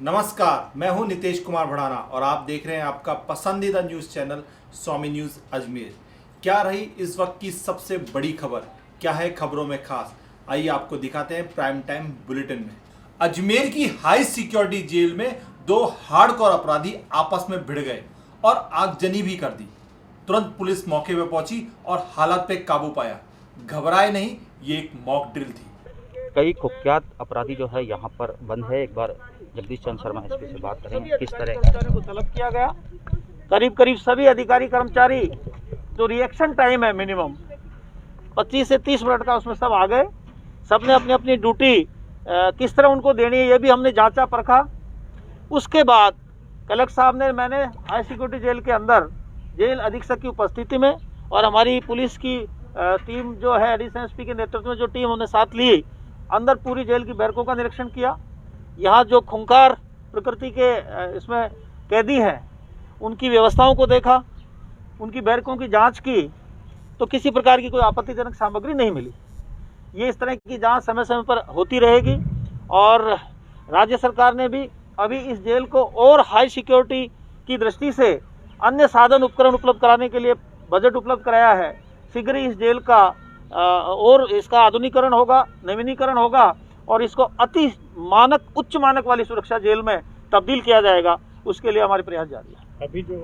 नमस्कार, मैं हूं नितेश कुमार भड़ाना और आप देख रहे हैं आपका पसंदीदा न्यूज़ चैनल स्वामी न्यूज़ अजमेर। क्या रही इस वक्त की सबसे बड़ी खबर, क्या है खबरों में खास, आइए आपको दिखाते हैं प्राइम टाइम बुलेटिन में। अजमेर की हाई सिक्योरिटी जेल में दो हार्डकोर अपराधी आपस में भिड़ गए और आगजनी भी कर दी। तुरंत पुलिस मौके पर पहुंची और हालात पे काबू पाया। घबराए नहीं, ये एक मॉक ड्रिल थी। कई कुख्यात अपराधी जो है यहाँ पर बंद है। एक बार जगदीश चंद्र शर्मा एसपी से बात करेंगे। किस तरह को तलब किया गया, करीब सभी अधिकारी कर्मचारी जो रिएक्शन टाइम है मिनिमम 25 से 30 मिनट का, उसमें सब आ गए। सबने अपनी अपनी ड्यूटी किस तरह उनको देनी है ये भी हमने जांचा परखा। उसके बाद कलेक्टर साहब ने, मैंने हाई सिक्योरिटी जेल के अंदर जेल अधीक्षक की उपस्थिति में और हमारी पुलिस की टीम जो है एडिशनल एसपी के नेतृत्व में जो टीम उन्हें साथ ली, अंदर पूरी जेल की बैरकों का निरीक्षण किया। यहाँ जो खूंखार प्रकृति के इसमें कैदी हैं उनकी व्यवस्थाओं को देखा, उनकी बैरकों की जांच की, तो किसी प्रकार की कोई आपत्तिजनक सामग्री नहीं मिली। ये इस तरह की जांच समय समय पर होती रहेगी और राज्य सरकार ने भी अभी इस जेल को और हाई सिक्योरिटी की दृष्टि से अन्य साधन उपकरण उपलब्ध कराने के लिए बजट उपलब्ध कराया है। शीघ्र ही इस जेल का और इसका आधुनिकीकरण होगा, नवीनीकरण होगा और इसको अति मानक, उच्च मानक वाली सुरक्षा जेल में तब्दील किया जाएगा। उसके लिए हमारे प्रयास जारी है। अभी जो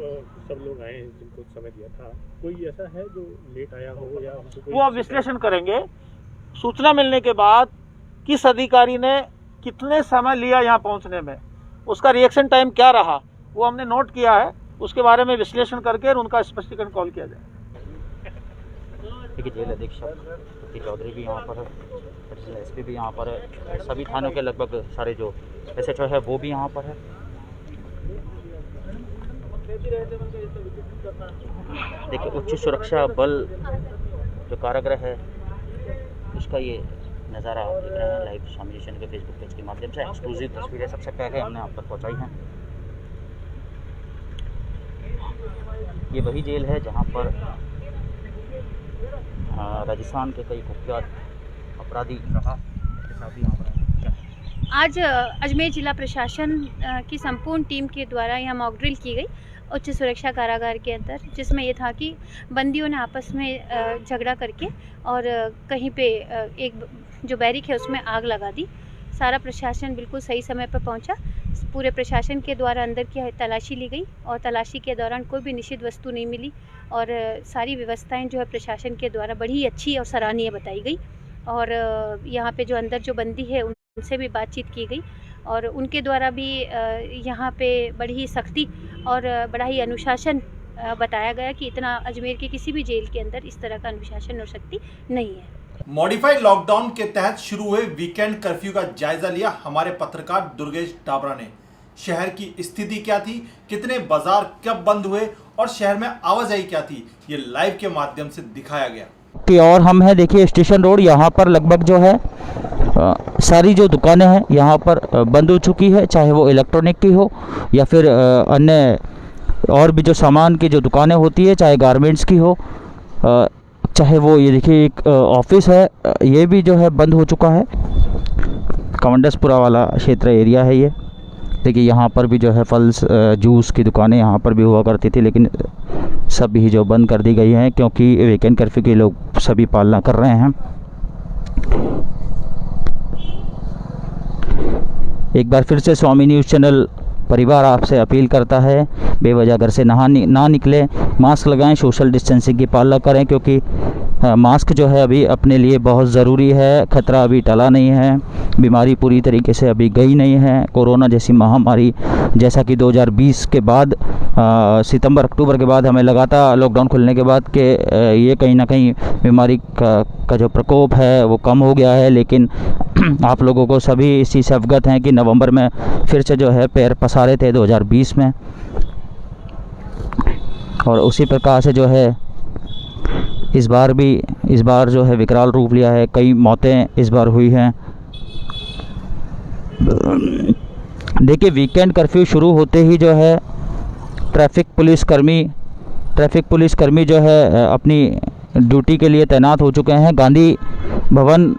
सब लोग आए हैं जिनको समय दिया था, कोई ऐसा है जो लेट आया हो या वो अब विश्लेषण करेंगे। सूचना मिलने के बाद किस अधिकारी ने कितने समय लिया यहाँ पहुँचने में, उसका रिएक्शन टाइम क्या रहा, वो हमने नोट किया है। उसके बारे में विश्लेषण करके और उनका स्पष्टीकरण कॉल किया जाए। देखिए, जेल अधीक्षक पति चौधरी भी यहाँ पर है, एडिशनल एसपी भी यहाँ पर है, सभी थानों के लगभग सारे जो एसएचओ है वो भी यहाँ पर है। देखिए, उच्च सुरक्षा बल जो कारागृह है उसका ये नज़ारा आप देख रहे हैं लाइव स्वामी न्यूज़ चैनल के फेसबुक पेज के माध्यम से। एक्सक्लूसिव तस्वीरें सबसे पहले हमने आप तक पहुँचाई हैं। ये वही जेल है जहाँ पर राजस्थान के कई कुख्यात अपराधी रहा। आज अजमेर जिला प्रशासन की संपूर्ण टीम के द्वारा यहाँ मॉक ड्रिल की गई उच्च सुरक्षा कारागार के अंदर, जिसमें ये था कि बंदियों ने आपस में झगड़ा करके और कहीं पे एक जो बैरिक है उसमें आग लगा दी। सारा प्रशासन बिल्कुल सही समय पर पहुंचा। पूरे प्रशासन के द्वारा अंदर की तलाशी ली गई और तलाशी के दौरान कोई भी निषिद्ध वस्तु नहीं मिली और सारी व्यवस्थाएं जो है प्रशासन के द्वारा बड़ी अच्छी और सराहनीय बताई गई। और यहाँ पे जो अंदर जो बंदी है उनसे भी बातचीत की गई और उनके द्वारा भी यहाँ पे बड़ी ही सख्ती और बड़ा ही अनुशासन बताया गया कि इतना अजमेर के किसी भी जेल के अंदर इस तरह का अनुशासन और शक्ति नहीं है। मॉडिफाइड लॉकडाउन के तहत शुरू हुए वीकेंड कर्फ्यू का जायजा लिया हमारे पत्रकार दुर्गेश डाबरा ने। शहर की स्थिति क्या थी, कितने बाजार कब बंद हुए और शहर में आवाजाही क्या थी, ये लाइव के माध्यम से दिखाया गया। कि और हम हैं, देखिए स्टेशन रोड, यहाँ पर लगभग जो है सारी जो दुकानें हैं यहाँ पर बंद हो चुकी है, चाहे वो इलेक्ट्रॉनिक की हो या फिर अन्य और भी जो सामान की जो दुकानें होती है, चाहे गारमेंट्स की हो, चाहे वो ये देखिए एक ऑफिस है, ये भी जो है बंद हो चुका है। कमंडसपुरा वाला क्षेत्र एरिया है ये। देखिए यहाँ पर भी जो है फल्स जूस की दुकानें यहाँ पर भी हुआ करती थी, लेकिन सब ही जो बंद कर दी गई हैं क्योंकि वीकेंड कर्फ्यू के लोग सभी पालना कर रहे हैं। एक बार फिर से स्वामी न्यूज़ चैनल परिवार आपसे अपील करता है, बेवजह घर से ना निकलें, मास्क लगाएं, सोशल डिस्टेंसिंग की पालना करें क्योंकि मास्क जो है अभी अपने लिए बहुत ज़रूरी है। खतरा अभी टला नहीं है, बीमारी पूरी तरीके से अभी गई नहीं है। कोरोना जैसी महामारी, जैसा कि 2020 के बाद सितंबर अक्टूबर के बाद हमें लगा था लॉकडाउन खुलने के बाद कि ये कहीं ना कहीं बीमारी का जो प्रकोप है वो कम हो गया है, लेकिन आप लोगों को सभी इस चीज़ से अवगत हैं कि नवंबर में फिर से जो है पैर पसारे थे 2020 में, और उसी प्रकार से जो है इस बार जो है विकराल रूप लिया है। कई मौतें इस बार हुई हैं। देखिए, वीकेंड कर्फ्यू शुरू होते ही जो है ट्रैफिक पुलिसकर्मी जो है अपनी ड्यूटी के लिए तैनात हो चुके हैं। गांधी भवन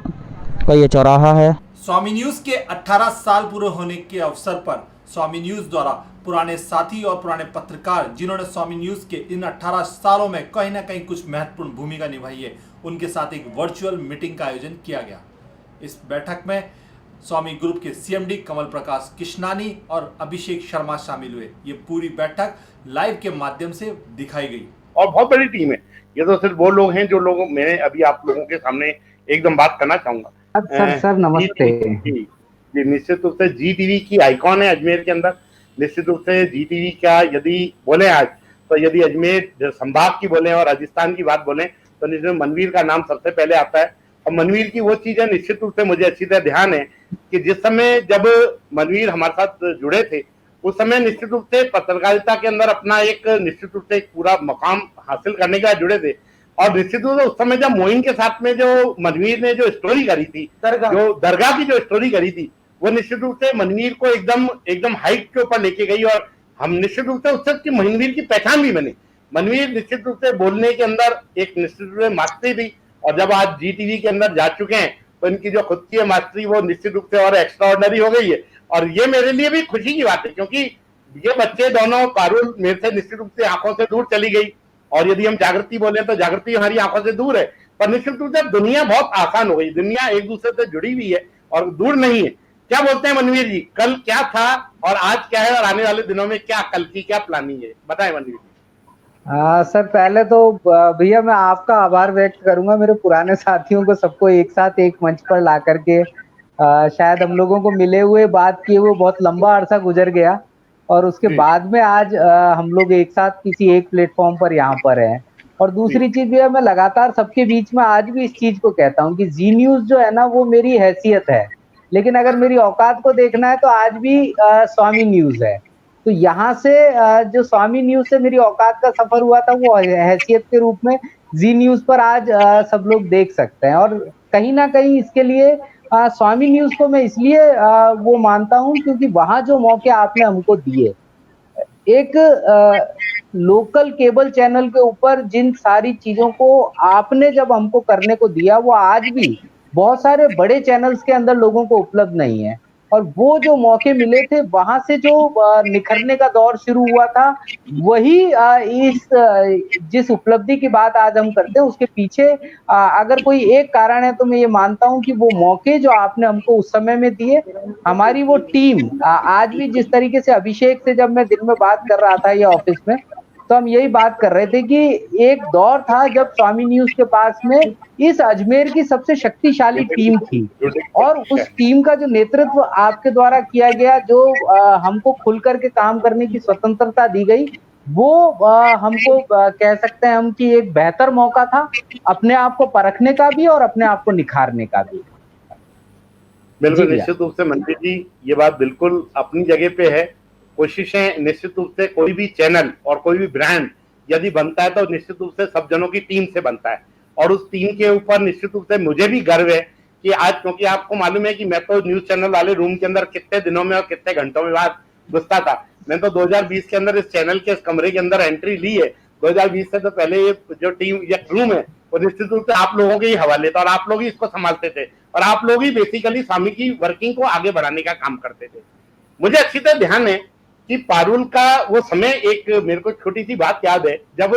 का ये चौराहा है। स्वामी न्यूज़ के 18 साल पूरे होने के अवसर पर स्वामी न्यूज द्वारा पुराने साथी और पुराने पत्रकार जिन्होंने स्वामी न्यूज के इन 18 सालों में कहीं ना कहीं कुछ महत्वपूर्ण भूमिका निभाई है, उनके साथ एक वर्चुअल मीटिंग का आयोजन किया गया। इस बैठक में स्वामी ग्रुप के सीएमडी कमल प्रकाश किशनानी और अभिषेक शर्मा शामिल हुए। ये पूरी बैठक लाइव के माध्यम से दिखाई गई और बहुत बड़ी टीम है। ये तो सिर्फ वो लोग हैं जो लोग मैंने अभी आप लोगों के सामने एकदम बात करना चाहूंगा। सर नमस्ते जी, निश्चित रूप से जी टीवी की आइकॉन है अजमेर के अंदर। निश्चित रूप से जी टीवी का यदि बोले आज, तो यदि अजमेर संभाग की बोले और राजस्थान की बात बोले तो निश्चित मनवीर का नाम सबसे पहले आता है। और मनवीर की वो चीजें निश्चित रूप से मुझे अच्छी तरह ध्यान है कि जिस समय जब मनवीर हमारे साथ जुड़े थे उस समय निश्चित रूप से पत्रकारिता के अंदर अपना एक निश्चित रूप से एक पूरा मकाम हासिल करने के बाद जुड़े थे। और निश्चित रूप से उस समय जब मोइन के साथ में जो मनवीर ने जो स्टोरी करी थी, जो दरगाह की जो स्टोरी करी थी, वो निश्चित रूप से मनवीर को एकदम हाइट के ऊपर लेके गई। और हम निश्चित रूप से उससे मनवीर की पहचान भी बनी। मनवीर निश्चित रूप से बोलने के अंदर एक निश्चित रूप से मास्टरी थी, और जब आज जी टीवी के अंदर जा चुके हैं तो इनकी जो खुद की मास्टरी वो निश्चित रूप से और एक्स्ट्राऑर्डिनरी हो गई है। और ये मेरे लिए भी खुशी की बात है, क्योंकि ये बच्चे दोनों, पारुल मेरे से निश्चित रूप से आंखों से दूर चली गई, और यदि हम जागृति बोले तो जागृति हमारी आंखों से दूर है, पर निश्चित रूप से दुनिया बहुत आसान हो गई। दुनिया एक दूसरे से जुड़ी हुई है और दूर नहीं है। क्या बोलते हैं मनवीर जी, कल क्या था और आज क्या है, और आने वाले दिनों में क्या, कल की क्या प्लानिंग है, बताएं मनवीर जी। सर पहले तो भैया मैं आपका आभार व्यक्त करूंगा, मेरे पुराने साथियों को सबको एक साथ एक मंच पर ला करके शायद हम लोगों को मिले हुए बात किए वो बहुत लंबा अरसा गुजर गया, और उसके बाद में आज हम लोग एक साथ किसी एक प्लेटफॉर्म पर यहाँ पर हैं। और दूसरी चीज भी है, मैं लगातार सबके बीच में आज भी इस चीज को कहता हूँ कि जी न्यूज जो है ना वो मेरी हैसियत है, लेकिन अगर मेरी औकात को देखना है तो आज भी स्वामी न्यूज है। तो यहाँ से जो स्वामी न्यूज से मेरी औकात का सफर हुआ था वो हैसियत के रूप में जी न्यूज पर आज सब लोग देख सकते हैं। और कहीं ना कहीं इसके लिए स्वामी न्यूज को मैं इसलिए वो मानता हूँ क्योंकि वहां जो मौके आपने हमको दिए, एक लोकल केबल चैनल के ऊपर जिन सारी चीजों को आपने जब हमको करने को दिया वो आज भी बहुत सारे बड़े चैनल्स के अंदर लोगों को उपलब्ध नहीं है। और वो जो मौके मिले थे वहां से जो निखरने का दौर शुरू हुआ था, वही इस जिस उपलब्धि की बात आज हम करते हैं उसके पीछे अगर कोई एक कारण है तो मैं ये मानता हूं कि वो मौके जो आपने हमको उस समय में दिए, हमारी वो टीम आज भी जिस तरीके से अभिषेक से जब मैं दिन में बात कर रहा था ये ऑफिस में, तो हम यही बात कर रहे थे कि एक दौर था जब स्वामी न्यूज के पास में इस अजमेर की सबसे शक्तिशाली टीम थी, और उस टीम का जो नेतृत्व आपके द्वारा किया गया, जो हमको खुल करके काम करने की स्वतंत्रता दी गई, वो हमको कह सकते हैं हम कि एक बेहतर मौका था अपने आप को परखने का भी और अपने आप को निखारने का भी। बिल्कुल निश्चित रूप से मंत्री जी ये बात बिल्कुल अपनी जगह पे है। कोशिशें निश्चित रूप से कोई भी चैनल और कोई भी ब्रांड यदि बनता है तो निश्चित रूप से सब जनों की टीम से बनता है, और उस टीम के ऊपर निश्चित रूप से मुझे भी गर्व है कि आज, क्योंकि आपको मालूम है कि मैं तो न्यूज चैनल वाले रूम के अंदर कितने दिनों में और कितने घंटों में बाद घुसता था। मैंने तो 2020 के अंदर इस चैनल के इस कमरे के अंदर एंट्री ली है। 2020 से तो पहले ये जो टीम या रूम है वो निश्चित रूप से आप लोगों के ही हवाले था, और आप लोग ही इसको संभालते थे, और आप लोग ही बेसिकली स्वामी की वर्किंग को आगे बढ़ाने का काम करते थे। मुझे अच्छी तरह ध्यान है कि पारुल का वो समय, एक मेरे को छोटी सी बात याद है, जब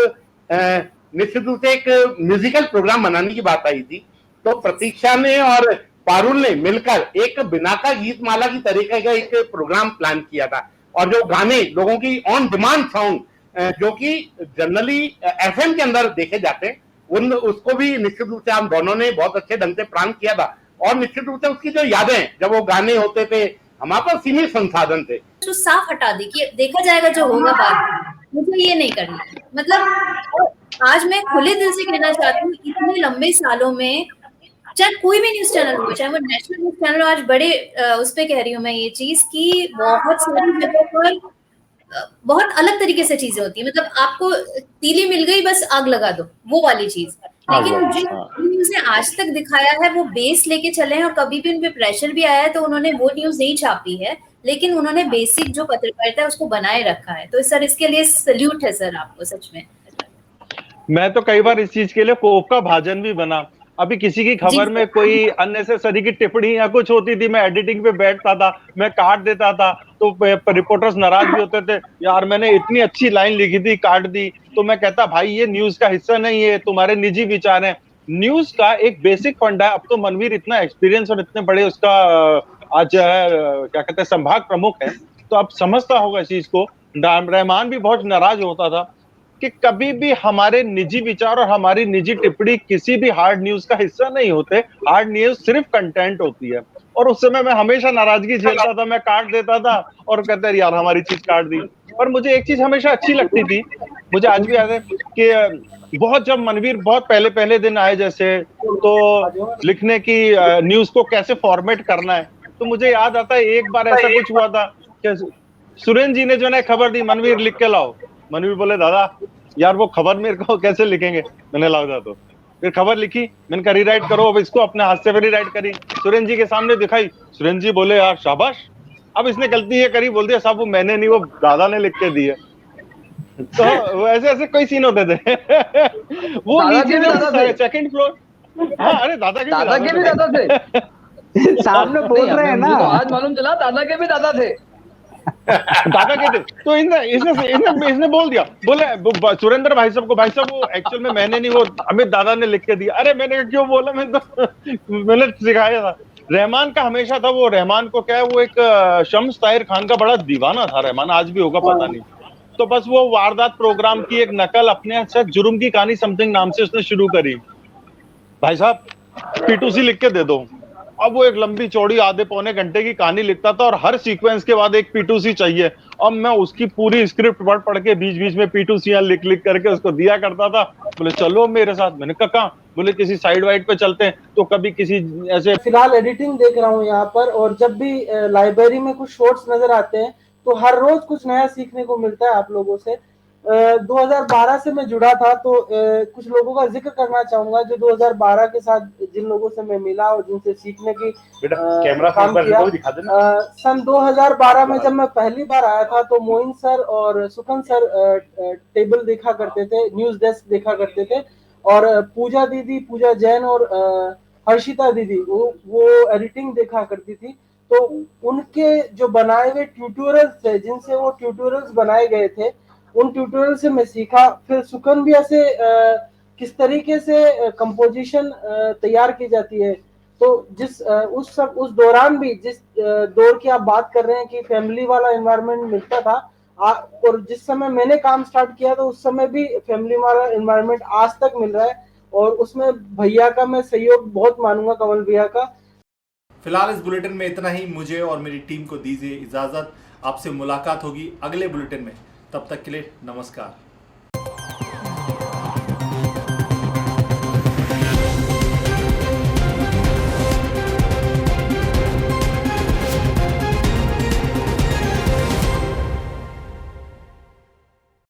निश्चित रूप से एक म्यूजिकल प्रोग्राम बनाने की बात आई थी, तो प्रतीक्षा ने और पारुल ने मिलकर एक बिनाका गीत माला की तरीके का एक प्रोग्राम प्लान किया था, और जो गाने लोगों की ऑन डिमांड सॉन्ग जो कि जनरली एफएम के अंदर देखे जाते हैं, उन उसको भी निश्चित रूप से हम दोनों ने बहुत अच्छे ढंग से प्लान किया था। और निश्चित रूप से उसकी जो यादें, जब वो गाने होते थे, हमारे पास सीमित संसाधन थे, तो साफ हटा दी कि देखा जाएगा जो होगा बाद, मुझे ये नहीं करना। मतलब आज मैं खुले दिल से कहना चाहती हूँ, इतने लंबे सालों में चाहे कोई भी न्यूज चैनल हो, चाहे वो नेशनल न्यूज चैनल, आज बड़े उस पे कह रही हूँ मैं ये चीज कि बहुत सारी जगहों पर बहुत अलग तरीके से चीजें होती है। मतलब आपको तीली मिल गई, बस आग लगा दो, वो वाली चीज। लेकिन जो न्यूज ने आज तक दिखाया है वो बेस लेके चले हैं, और कभी भी उनपे प्रेशर भी आया है तो उन्होंने वो न्यूज नहीं छापी है, लेकिन उन्होंने बेसिक जो पत्रकारिता है उसको बनाए रखा है। तो सर इसके लिए सल्यूट है सर आपको, सच में। मैं तो कई बार इस चीज के लिए कोफ का भाजन भी बना। अभी किसी की खबर में कोई अननेसेसरी की टिप्पणी या कुछ होती थी, मैं एडिटिंग पे बैठता था, मैं काट देता था, तो रिपोर्टर्स नाराज भी होते थे, यार मैंने इतनी अच्छी लाइन लिखी थी काट दी। तो मैं कहता भाई ये न्यूज का हिस्सा नहीं है, तुम्हारे निजी विचार हैं। न्यूज का एक बेसिक फंडा है। अब तो मनवीर इतना एक्सपीरियंस और इतने बड़े उसका आज जो है क्या कहते हैं संभाग प्रमुख है, तो अब समझता होगा इस चीज को। रहमान भी बहुत नाराज होता था कि कभी भी हमारे निजी विचार और हमारी निजी टिप्पणी किसी भी हार्ड न्यूज का हिस्सा नहीं होते। हार्ड न्यूज सिर्फ कंटेंट होती है। और उस समय मैं हमेशा नाराजगी झेलता था, मैं काट देता था और कहते यार हमारी चीज काट दी। पर मुझे एक चीज हमेशा अच्छी लगती थी, मुझे आज भी याद है कि बहुत जब मनवीर बहुत पहले दिन आए जैसे, तो लिखने की न्यूज को कैसे फॉर्मेट करना है, तो मुझे याद आता है एक बार ऐसा कुछ हुआ था कि सुरेंद्र जी ने जो है खबर दी, मनवीर लिख के लाओ। मनवीर बोले दादा यार वो खबर मेरे को कैसे लिखेंगे, मैंने लाओ था। तो फिर खबर लिखी, मैंने कहा रीराइट करो, अब इसको अपने हाथ से रीराइट करी, सुरेंद्र जी के सामने दिखाई। सुरेंद्र जी बोले यार शाबाश, अब इसने गलती ये करी, बोल दिया साहब वो मैंने नहीं, वो दादा ने लिख के दी है। तो ऐसे ऐसे कई सीन होते थे। वो नीचे सेकंड फ्लोर, हाँ अरे दादा के भी दादा थे। सामने बोल रहे हैं ना, आज मालूम चला दादा के भी दादा थे। दादा कहते तो इसने बोल दिया, बोले सुरेंद्र भाई साहब को, भाई साहब वो एक्चुअल में मैंने नहीं, वो अमित दादा ने लिख के दिया। अरे मैंने क्यों बोला, मैंने सिखाया था। रहमान का हमेशा था, वो रहमान को क्या है, वो एक शम्स ताहिर खान का बड़ा दीवाना था रहमान, आज भी होगा पता नहीं। तो बस वो वारदात प्रोग्राम की एक नकल अपने जुर्म की कहानी समथिंग नाम से उसने शुरू करी। भाई साहब P2C लिख के दे दो। अब वो एक लंबी चौड़ी आधे पौने घंटे की कहानी लिखता था और हर सीक्वेंस के बाद एक P2C चाहिए। अब मैं उसकी पूरी स्क्रिप्ट पढ़ के बीच बीच में P2C लिख करके उसको दिया करता था। बोले चलो मेरे साथ, मैंने कहा कहाँ, बोले किसी साइड वाइड पे चलते हैं। तो कभी किसी ऐसे, फिलहाल एडिटिंग देख रहा हूँ यहाँ पर, और जब भी लाइब्रेरी में कुछ शॉर्ट्स नजर आते हैं तो हर रोज कुछ नया सीखने को मिलता है आप लोगों से। 2012 से मैं जुड़ा था, तो कुछ लोगों का जिक्र करना चाहूंगा जो 2012 के साथ जिन लोगों से मैं मिला और जिनसे सीखने की काम किया। सन 2012 में जब मैं पहली बार आया था तो मोइन सर और सुखन सर टेबल देखा करते थे, न्यूज डेस्क देखा करते थे, और पूजा दीदी, पूजा जैन और हर्षिता दीदी वो एडिटिंग देखा करती थी। तो उनके जो बनाए हुए ट्यूटोरियल्स थे, जिनसे वो ट्यूटोरियल्स बनाए गए थे, उन ट्यूटोरियल से मैं सीखा। फिर सुकन भी ऐसे किस तरीके से कंपोजिशन तैयार की जाती है। तो उस दौरान भी जिस दौर की आप बात कर रहे हैं कि फैमिली वाला एनवायरनमेंट मिलता था, और जिस समय मैंने काम स्टार्ट किया तो उस समय भी फैमिली वाला एनवायरनमेंट आज तक मिल रहा है, और उसमें भैया का मैं सहयोग बहुत मानूंगा, कमल भैया का। फिलहाल इस बुलेटिन में इतना ही। मुझे और मेरी टीम को दीजिए इजाजत। आपसे मुलाकात होगी अगले बुलेटिन में, तब तक के लिए नमस्कार।